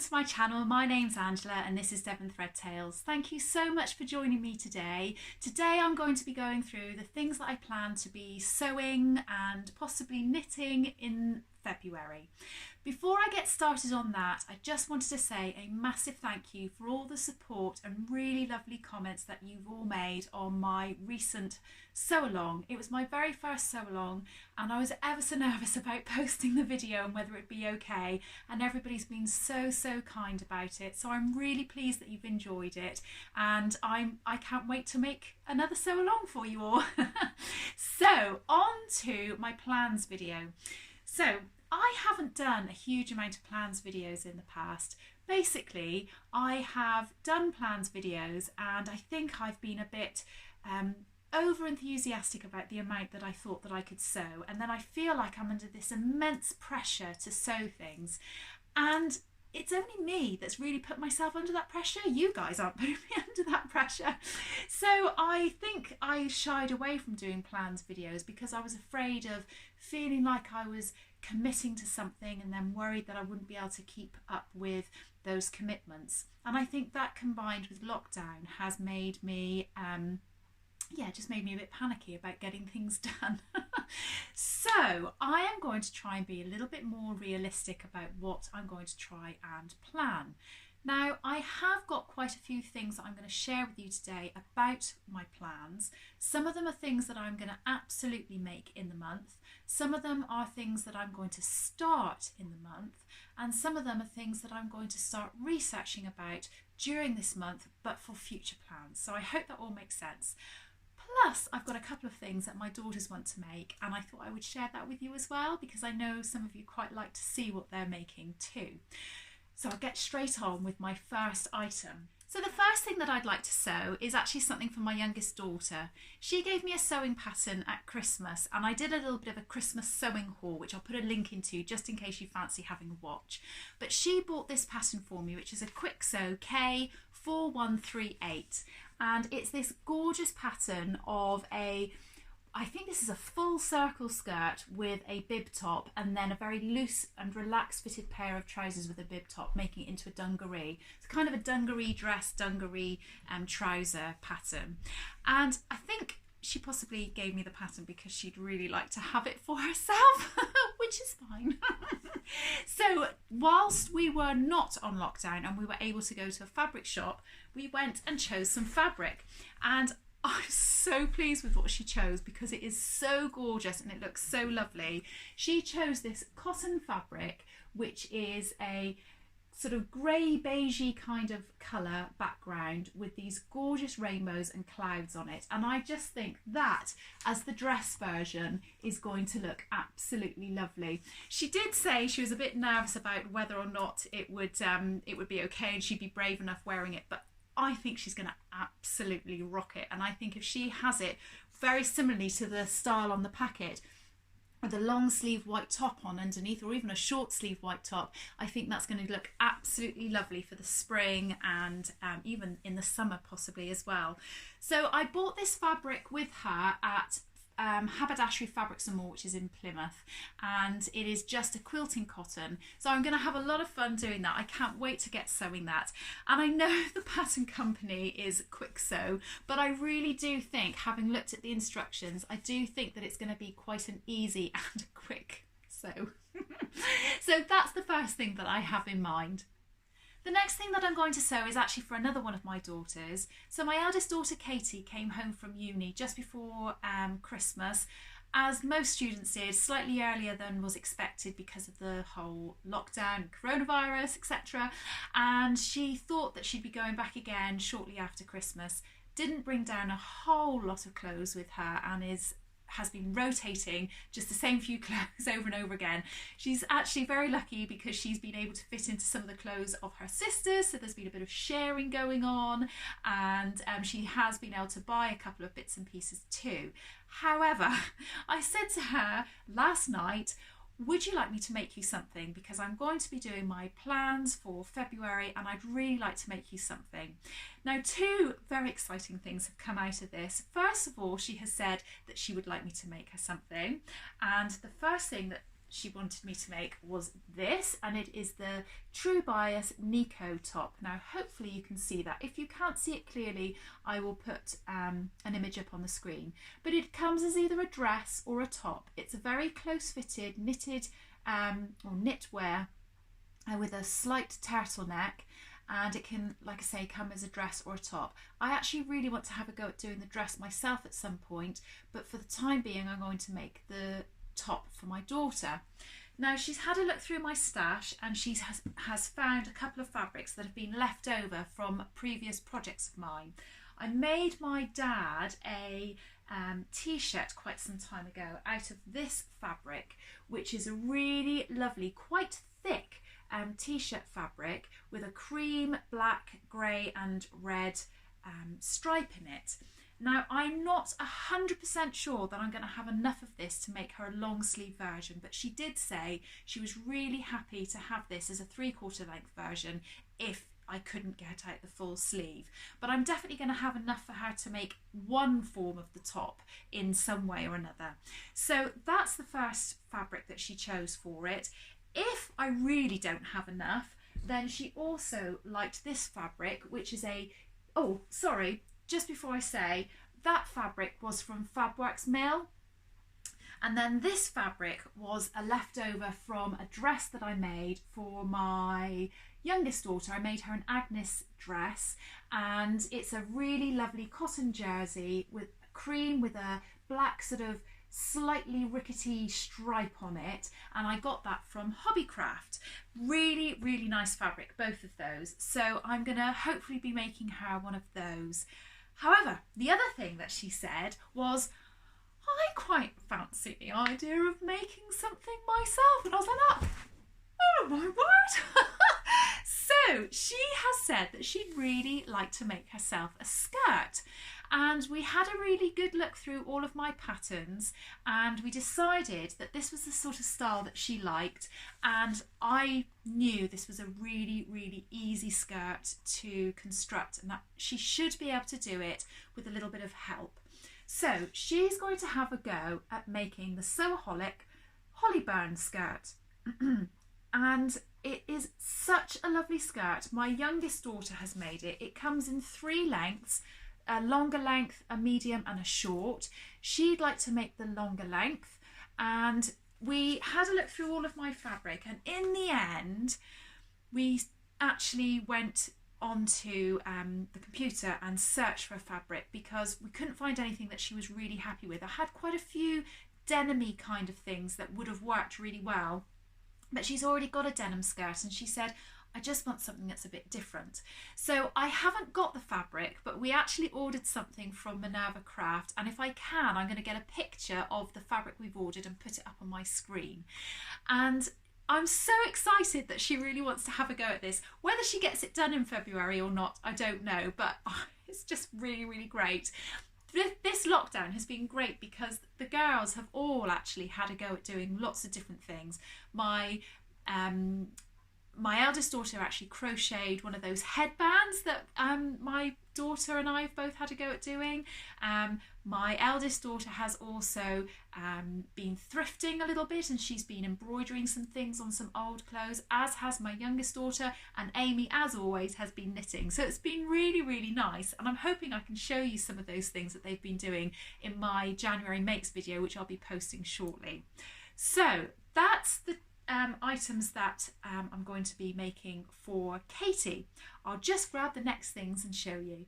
to my channel. My name's Angela and this is Devon Thread Tales. Thank you so much for joining me today. Today I'm going to be going through the things that I plan to be sewing and possibly knitting in February. Before I get started on that, I just wanted to say a massive thank you for all the support and really lovely comments that you've all made on my recent sew along. It was my very first sew along and I was ever so nervous about posting the video and whether it'd be okay, and everybody's been so kind about it, so I'm really pleased that you've enjoyed it, and I can't wait to make another sew along for you all. So on to my plans video. So I haven't done a huge amount of plans videos in the past. Basically, I have done plans videos and I think I've been a bit over enthusiastic about the amount that I thought that I could sew, and then I feel like I'm under this immense pressure to sew things, and it's only me that's really put myself under that pressure. You guys aren't putting me under that pressure. So I think I shied away from doing plans videos because I was afraid of feeling like I was committing to something and then worried that I wouldn't be able to keep up with those commitments. And I think that combined with lockdown has made me just made me a bit panicky about getting things done. So I am going to try and be a little bit more realistic about what I'm going to try and plan. Now, I have got quite a few things that I'm going to share with you today about my plans. Some of them are things that I'm going to absolutely make in the month. Some of them are things that I'm going to start in the month. And some of them are things that I'm going to start researching about during this month, but for future plans. So I hope that all makes sense. Plus, I've got a couple of things that my daughters want to make, and I thought I would share that with you as well, because I know some of you quite like to see what they're making too. So I'll get straight on with my first item. So the first thing that I'd like to sew is actually something for my youngest daughter. She gave me a sewing pattern at Christmas, and I did a little bit of a Christmas sewing haul, which I'll put a link into just in case you fancy having a watch. But she bought this pattern for me, which is a Kwiksew K4138. And it's this gorgeous pattern of I think this is a full circle skirt with a bib top and then a very loose and relaxed fitted pair of trousers with a bib top, making it into a dungaree. It's kind of a dungaree dress, dungaree trouser pattern. And I think she possibly gave me the pattern because she'd really like to have it for herself, which is fine. So whilst we were not on lockdown and we were able to go to a fabric shop, we went and chose some fabric, and I'm so pleased with what she chose because it is so gorgeous and it looks so lovely. She chose this cotton fabric, which is a sort of grey beigey kind of colour background with these gorgeous rainbows and clouds on it, and I just think that as the dress version is going to look absolutely lovely. She did say she was a bit nervous about whether or not it would be okay and she'd be brave enough wearing it, but I think she's going to absolutely rock it, and I think if she has it very similarly to the style on the packet, with a long sleeve white top on underneath, or even a short sleeve white top, I think that's going to look absolutely lovely for the spring and even in the summer possibly as well. So I bought this fabric with her at Haberdashery Fabrics and More, which is in Plymouth, and it is just a quilting cotton, so I'm going to have a lot of fun doing that. I can't wait to get sewing that, and I know the pattern company is Kwiksew, but I really do think, having looked at the instructions, I do think that it's going to be quite an easy and quick sew. So that's the first thing that I have in mind. The next thing that I'm going to sew is actually for another one of my daughters. So my eldest daughter Katie came home from uni just before Christmas, as most students did, slightly earlier than was expected because of the whole lockdown, coronavirus, etc. And she thought that she'd be going back again shortly after Christmas. Didn't bring down a whole lot of clothes with her and has been rotating just the same few clothes over and over again. She's actually very lucky because she's been able to fit into some of the clothes of her sisters, so there's been a bit of sharing going on, and she has been able to buy a couple of bits and pieces too. However, I said to her last night, would you like me to make you something? Because I'm going to be doing my plans for February and I'd really like to make you something. Now, two very exciting things have come out of this. First of all, she has said that she would like me to make her something. And the first thing that she wanted me to make was this, and it is the True Bias Nikko top. Now hopefully you can see that. If you can't see it clearly, I will put an image up on the screen. But it comes as either a dress or a top. It's a very close fitted knitted or knitwear with a slight turtleneck, and it can, like I say, come as a dress or a top. I actually really want to have a go at doing the dress myself at some point, but for the time being I'm going to make the top for my daughter. Now she's had a look through my stash, and she has found a couple of fabrics that have been left over from previous projects of mine. I made my dad a t-shirt quite some time ago out of this fabric, which is a really lovely, quite thick t-shirt fabric with a cream, black, grey and red stripe in it. Now I'm not 100% sure that I'm going to have enough of this to make her a long sleeve version, but she did say she was really happy to have this as a 3/4 length version if I couldn't get out the full sleeve. But I'm definitely going to have enough for her to make one form of the top in some way or another. So that's the first fabric that she chose for it. If I really don't have enough, then she also liked this fabric, which is a, oh sorry, just before I say, that fabric was from Fabworks Mill, and then this fabric was a leftover from a dress that I made for my youngest daughter. I made her an Agnes dress, and it's a really lovely cotton jersey with cream with a black sort of slightly rickety stripe on it, and I got that from Hobbycraft. Really, really nice fabric, both of those. So I'm gonna hopefully be making her one of those. However, the other thing that she said was, I quite fancy the idea of making something myself. And I was like, oh my word. So she has said that she'd really like to make herself a skirt. And we had a really good look through all of my patterns, and we decided that this was the sort of style that she liked, and I knew this was a really, really easy skirt to construct, and that she should be able to do it with a little bit of help. So she's going to have a go at making the Sewaholic Hollyburn Skirt. And it is such a lovely skirt. My youngest daughter has made it. It comes in 3 lengths, a longer length, a medium and a short. She'd like to make the longer length, and we had a look through all of my fabric, and in the end we actually went onto the computer and searched for a fabric because we couldn't find anything that she was really happy with. I had quite a few denim-y kind of things that would have worked really well, but she's already got a denim skirt, and she said, I just want something that's a bit different. So I haven't got the fabric, but we actually ordered something from Minerva Craft, and if I can, I'm going to get a picture of the fabric we've ordered and put it up on my screen. And I'm so excited that she really wants to have a go at this. Whether she gets it done in February or not, I don't know, but it's just really, really great. This lockdown has been great because the girls have all actually had a go at doing lots of different things. My eldest daughter actually crocheted one of those headbands that my daughter and I have both had a go at doing. My eldest daughter has also been thrifting a little bit, and she's been embroidering some things on some old clothes, as has my youngest daughter, and Amy, as always, has been knitting. So it's been really, really nice, and I'm hoping I can show you some of those things that they've been doing in my January Makes video, which I'll be posting shortly. So that's the items that I'm going to be making for Katie. I'll just grab the next things and show you.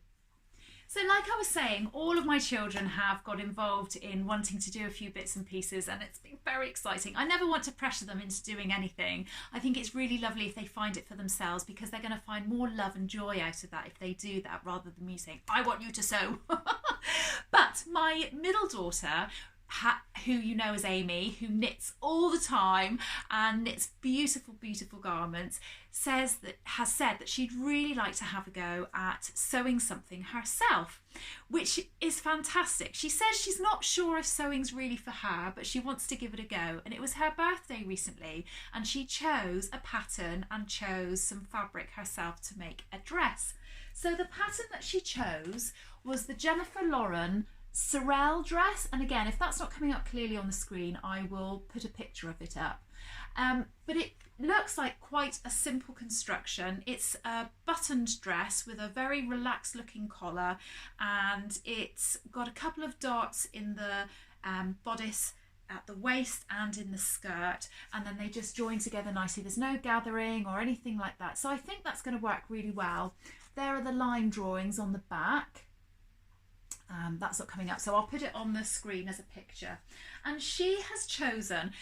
So like I was saying, all of my children have got involved in wanting to do a few bits and pieces, and it's been very exciting. I never want to pressure them into doing anything. I think it's really lovely if they find it for themselves, because they're going to find more love and joy out of that if they do that, rather than me saying, I want you to sew. But my middle daughter, who you know as Amy, who knits all the time and knits beautiful, beautiful garments, has said that she'd really like to have a go at sewing something herself, which is fantastic. She says she's not sure if sewing's really for her, but she wants to give it a go. And it was her birthday recently, and she chose a pattern and chose some fabric herself to make a dress. So the pattern that she chose was the Jennifer Lauren Sorrel dress, and again, if that's not coming up clearly on the screen, I will put a picture of it up. But it looks like quite a simple construction. It's a buttoned dress with a very relaxed looking collar, and it's got a couple of darts in the bodice at the waist and in the skirt, and then they just join together nicely. There's no gathering or anything like that, so I think that's going to work really well. There are the line drawings on the back. That's not coming up, so I'll put it on the screen as a picture. And she has chosen,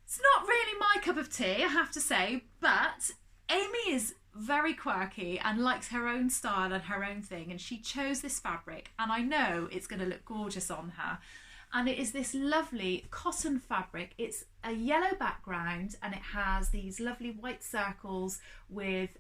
it's not really my cup of tea, I have to say, but Amy is very quirky and likes her own style and her own thing, and she chose this fabric, and I know it's going to look gorgeous on her. And it is this lovely cotton fabric. It's a yellow background, and it has these lovely white circles with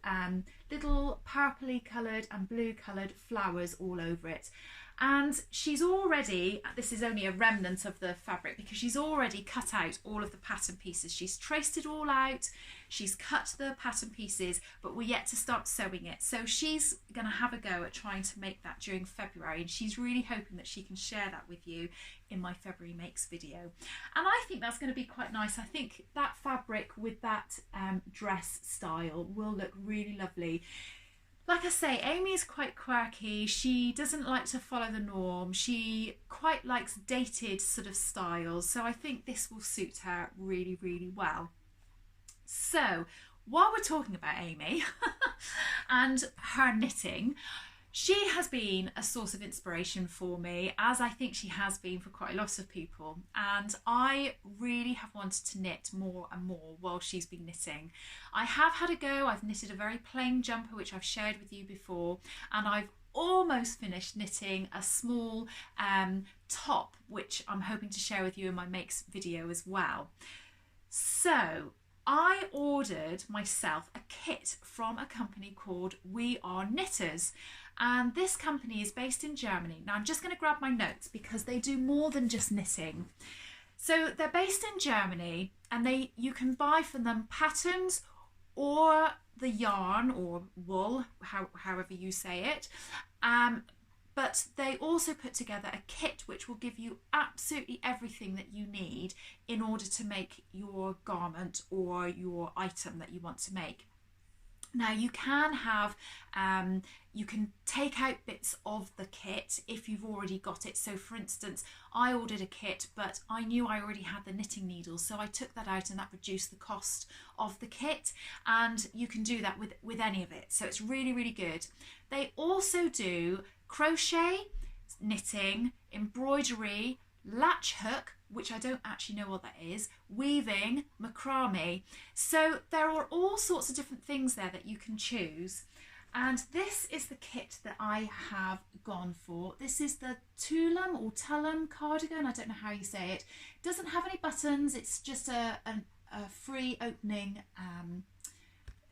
little purpley coloured and blue coloured flowers all over it. And she's already, this is only a remnant of the fabric, because she's already cut out all of the pattern pieces. She's traced it all out, she's cut the pattern pieces, but we're yet to start sewing it. So she's going to have a go at trying to make that during February, and she's really hoping that she can share that with you in my February Makes video. And I think that's going to be quite nice. I think that fabric with that dress style will look really lovely. Like I say, Amy is quite quirky. She doesn't like to follow the norm. She quite likes dated sort of styles. So I think this will suit her really, really well. So while we're talking about Amy and her knitting, she has been a source of inspiration for me, as I think she has been for quite a lot of people. And I really have wanted to knit more and more while she's been knitting. I have had a go. I've knitted a very plain jumper, which I've shared with you before, and I've almost finished knitting a small top, which I'm hoping to share with you in my Makes video as well. So I ordered myself a kit from a company called We Are Knitters. And this company is based in Germany. Now I'm just going to grab my notes because they do more than just knitting. So they're based in Germany, and you can buy from them patterns or the yarn or wool, however you say it. But they also put together a kit which will give you absolutely everything that you need in order to make your garment or your item that you want to make. Now you can have, you can take out bits of the kit if you've already got it. So for instance, I ordered a kit, but I knew I already had the knitting needles. So I took that out, and that reduced the cost of the kit. And you can do that with any of it. So it's really, really good. They also do crochet, knitting, embroidery, latch hook, which I don't actually know what that is, weaving, macrame. So there are all sorts of different things there that you can choose. And this is the kit that I have gone for. This is the Tulum or Tulum cardigan. I don't know how you say it. It doesn't have any buttons. It's just a free opening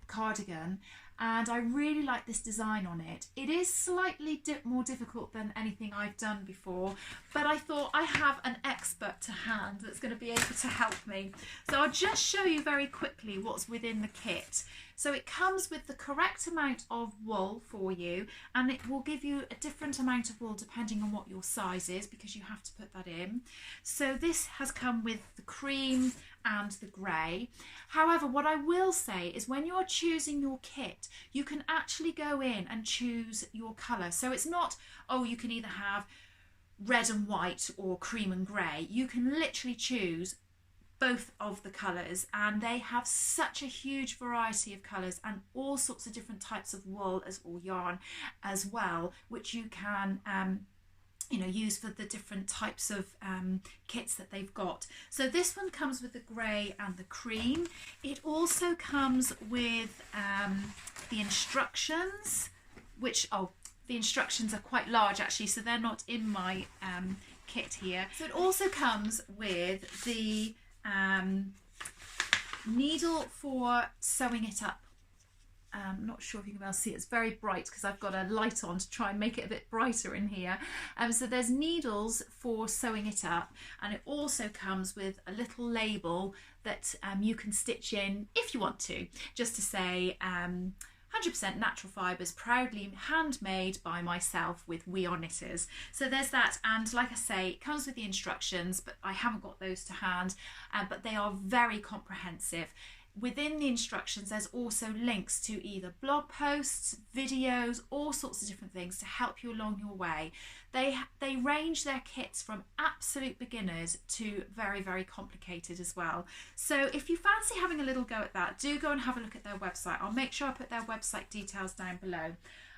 cardigan. And I really like this design on it. It is slightly more difficult than anything I've done before, but I thought I have an expert to hand that's going to be able to help me. So I'll just show you very quickly what's within the kit. So it comes with the correct amount of wool for you, and it will give you a different amount of wool depending on what your size is, because you have to put that in. So this has come with the cream and the grey. However, what I will say is when you're choosing your kit, you can actually go in and choose your colour. So it's not, oh, you can either have red and white or cream and grey. You can literally choose both of the colours, and they have such a huge variety of colours and all sorts of different types of wool or yarn as well, which you can use for the different types of kits that they've got. So this one comes with the grey and the cream. It also comes with the instructions, which, the instructions are quite large actually, so they're not in my kit here. So it also comes with the needle for sewing it up. I'm not sure if you can well see it. It's very bright because I've got a light on to try and make it a bit brighter in here. So there's needles for sewing it up, and it also comes with a little label that you can stitch in if you want to, just to say 100% natural fibres, proudly handmade by myself with We Are Knitters. So there's that, and like I say, it comes with the instructions, but I haven't got those to hand, but they are very comprehensive. Within the instructions, there's also links to either blog posts, videos, all sorts of different things to help you along your way. They range their kits from absolute beginners to very, very complicated as well. So if you fancy having a little go at that, do go and have a look at their website. I'll make sure I put their website details down below.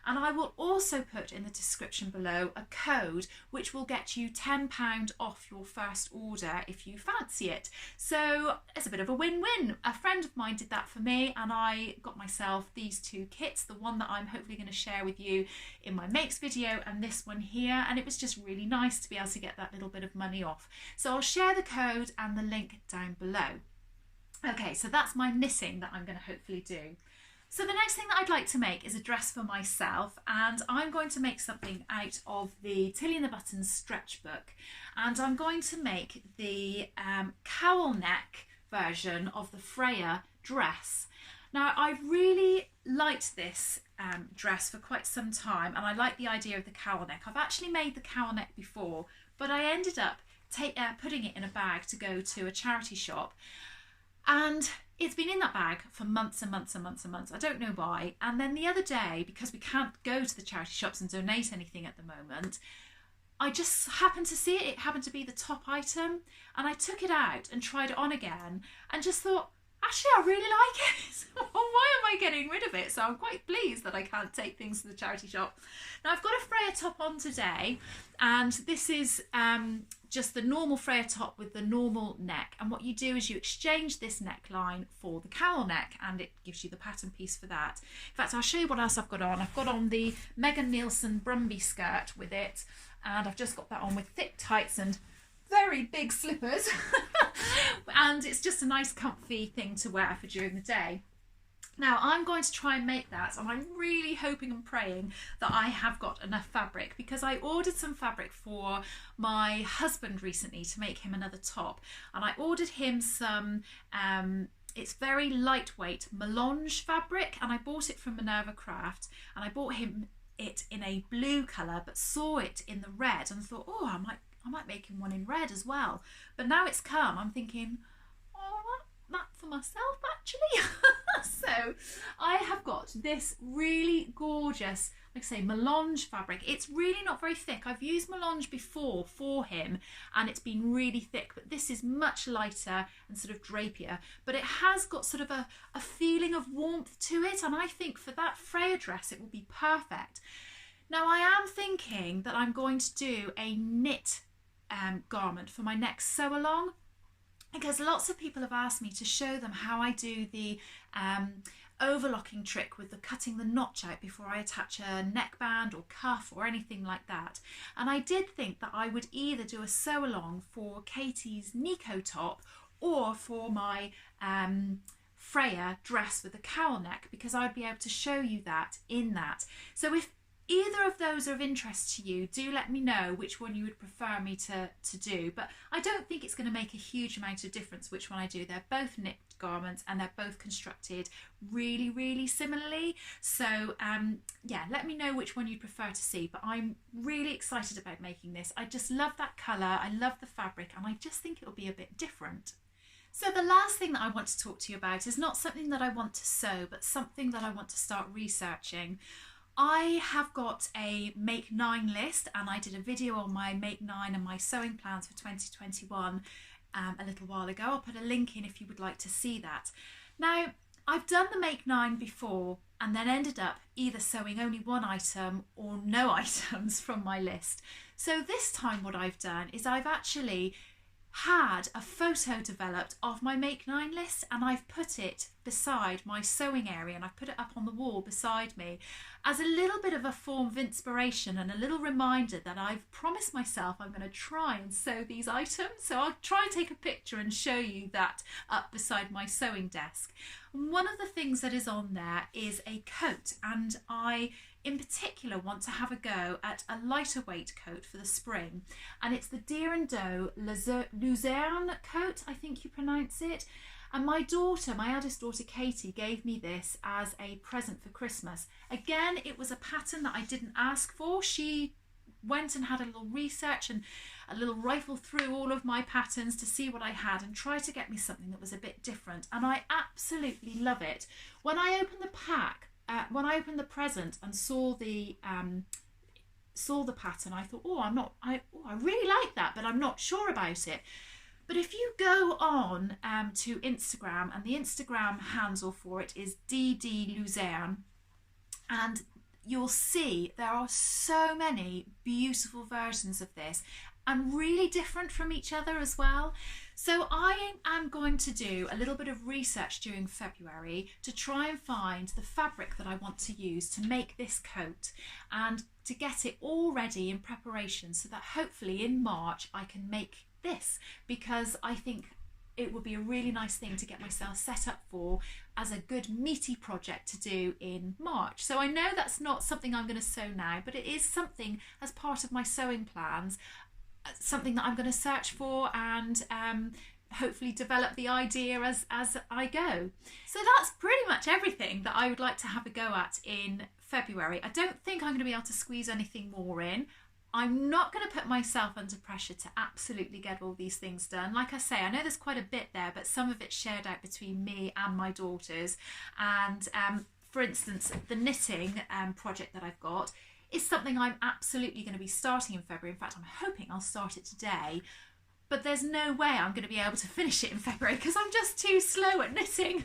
And I will also put in the description below a code which will get you £10 off your first order if you fancy it. So it's a bit of a win-win. A friend of mine did that for me, and I got myself these two kits, the one that I'm hopefully going to share with you in my makes video and this one here, and it was just really nice to be able to get that little bit of money off. So I'll share the code and the link down below. Okay, so that's my knitting that I'm going to hopefully do. So the next thing that I'd like to make is a dress for myself, and I'm going to make something out of the Tilly and the Buttons stretch book, and I'm going to make the cowl neck version of the Freya dress. Now, I've really liked this dress for quite some time, and I like the idea of the cowl neck. I've actually made the cowl neck before, but I ended up putting it in a bag to go to a charity shop, and it's been in that bag for months and months and months and months. I don't know why. And then the other day, because we can't go to the charity shops and donate anything at the moment, I just happened to see it. It happened to be the top item. And I took it out and tried it on again and just thought, actually, I really like it. Why am I getting rid of it? So I'm quite pleased that I can't take things to the charity shop. Now, I've got a Freya top on today, and this is just the normal Freya top with the normal neck. And what you do is you exchange this neckline for the cowl neck, and it gives you the pattern piece for that. In fact, I'll show you what else I've got on. I've got on the Megan Nielsen Brumby skirt with it, and I've just got that on with thick tights and very big slippers. And it's just a nice comfy thing to wear for during the day. Now I'm going to try and make that, and I'm really hoping and praying that I have got enough fabric, because I ordered some fabric for my husband recently to make him another top, and I ordered him some it's very lightweight melange fabric, and I bought it from Minerva Craft, and I bought him it in a blue colour but saw it in the red and thought, oh, I might make him one in red as well. But now it's come, I'm thinking, oh, that for myself actually. So I have got this really gorgeous, like I say, melange fabric. It's really not very thick. I've used melange before for him and it's been really thick, but this is much lighter and sort of drapier, but it has got sort of a feeling of warmth to it, and I think for that Freya dress it will be perfect. Now I am thinking that I'm going to do a knit garment for my next sew along, because lots of people have asked me to show them how I do the overlocking trick with the cutting the notch out before I attach a neckband or cuff or anything like that. And I did think that I would either do a sew along for Katie's Nikko top or for my Freya dress with a cowl neck, because I'd be able to show you that in that. So if either of those are of interest to you, do let me know which one you would prefer me to do. But I don't think it's going to make a huge amount of difference which one I do. They're both knit garments and they're both constructed really, really similarly. So yeah, let me know which one you prefer to see. But I'm really excited about making this. I just love that colour, I love the fabric, and I just think it'll be a bit different. So the last thing that I want to talk to you about is not something that I want to sew, but something that I want to start researching. I have got a Make 9 list, and I did a video on my Make 9 and my sewing plans for 2021 a little while ago. I'll put a link in if you would like to see that. Now, I've done the Make 9 before and then ended up either sewing only one item or no items from my list. So this time what I've done is I've actually had a photo developed of my Make 9 list, and I've put it beside my sewing area, and I've put it up on the wall beside me as a little bit of a form of inspiration and a little reminder that I've promised myself I'm going to try and sew these items. So I'll try and take a picture and show you that up beside my sewing desk. And one of the things that is on there is a coat, and I in particular want to have a go at a lighter weight coat for the spring, and it's the Deer and Doe Lauren coat, I think you pronounce it. And my daughter, my eldest daughter Katie, gave me this as a present for Christmas. Again, it was a pattern that I didn't ask for. She went and had a little research and a little rifle through all of my patterns to see what I had and tried to get me something that was a bit different, and I absolutely love it. When I opened the pack, when I opened the present and saw the pattern, I thought, I really like that, but I'm not sure about it. But if you go on to Instagram, and the Instagram handle for it is DD Luzerne, and you'll see there are so many beautiful versions of this and really different from each other as well. So I am going to do a little bit of research during February to try and find the fabric that I want to use to make this coat and to get it all ready in preparation so that hopefully in March I can make this, because I think it would be a really nice thing to get myself set up for as a good meaty project to do in March. So I know that's not something I'm going to sew now, but it is something as part of my sewing plans, something that I'm going to search for and hopefully develop the idea as I go. So that's pretty much everything that I would like to have a go at in February. I don't think I'm going to be able to squeeze anything more in. I'm not going to put myself under pressure to absolutely get all these things done. Like I say, I know there's quite a bit there, but some of it's shared out between me and my daughters. And for instance, the knitting project that I've got is something I'm absolutely going to be starting in February. In fact, I'm hoping I'll start it today. But there's no way I'm going to be able to finish it in February because I'm just too slow at knitting.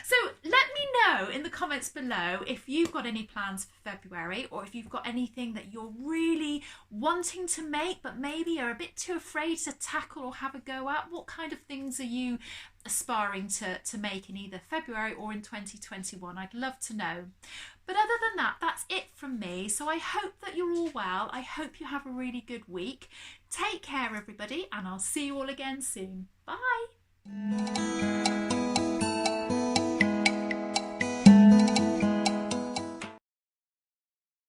So let me know in the comments below if you've got any plans for February, or if you've got anything that you're really wanting to make but maybe are a bit too afraid to tackle or have a go at. What kind of things are you aspiring to make in either February or in 2021? I'd love to know. But other than that, that's it from me. So I hope that you're all well. I hope you have a really good week. Take care, everybody, and I'll see you all again soon. Bye.